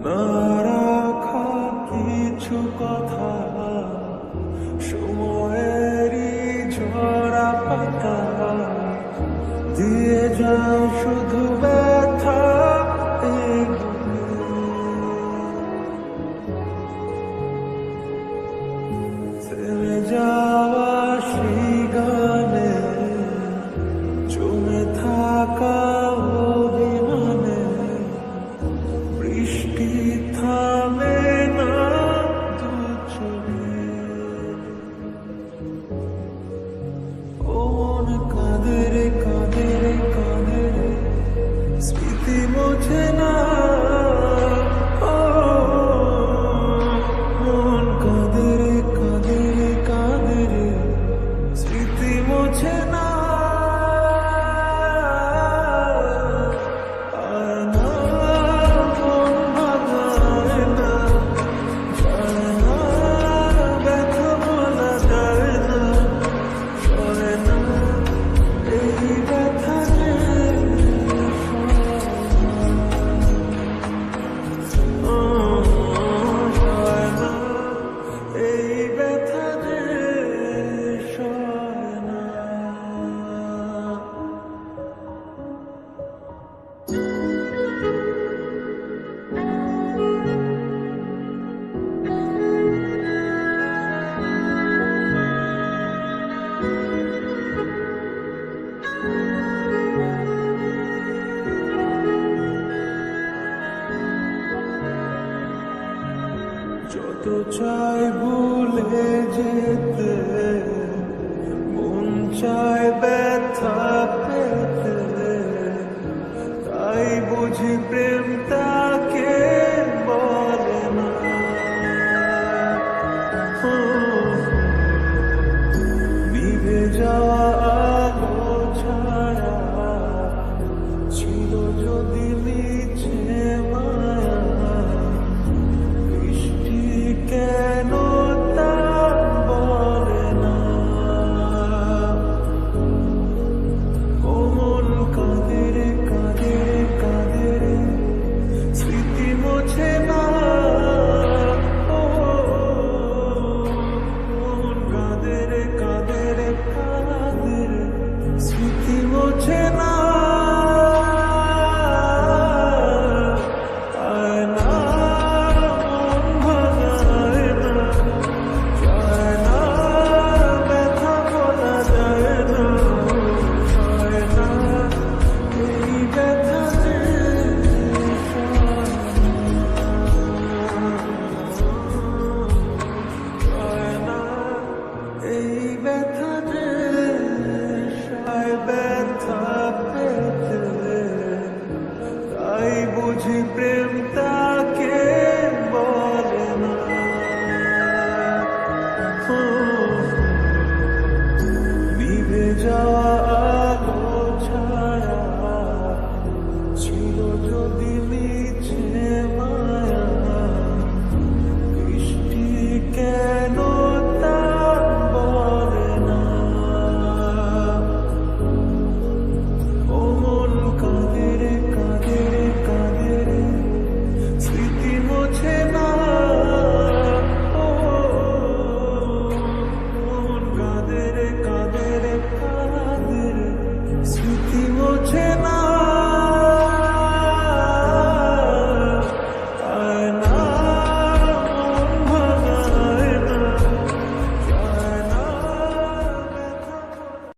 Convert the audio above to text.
না রাখা কিছু কথা, সময়েরই ঝরা পাতা দিয়ে যায় শুধু ব্যথা। থেমে যাওয়া সেই গানে জমে থাকা অভিমানে বৃষ্টি থামে না দু চোখে। ও মন কাঁদে রে কাঁদে রে কাঁদে রে, স্মৃতি মোছে না। ও মন কাঁদে রে কাঁদে রে কাঁদে রে, স্মৃতি মোছে না। যত চাই ভুলে যেতে, মন চায় ব্যথা পেতে, তাই বুঝি প্রেম তাকে বলে না। নিভে যাওয়া আলো ছাড়া ছিল যদি নিচে মায়া, কেন তা বলে না। ও মন কাঁদে রে কাঁদে রে কাঁদে রে, স্মৃতি মোছে না। ও মন কাঁদে রে কাঁদে রে কাঁদে রে, স্মৃতি মোছে না। ব্যথা পেতে, তাই বুঝি প্রেম তা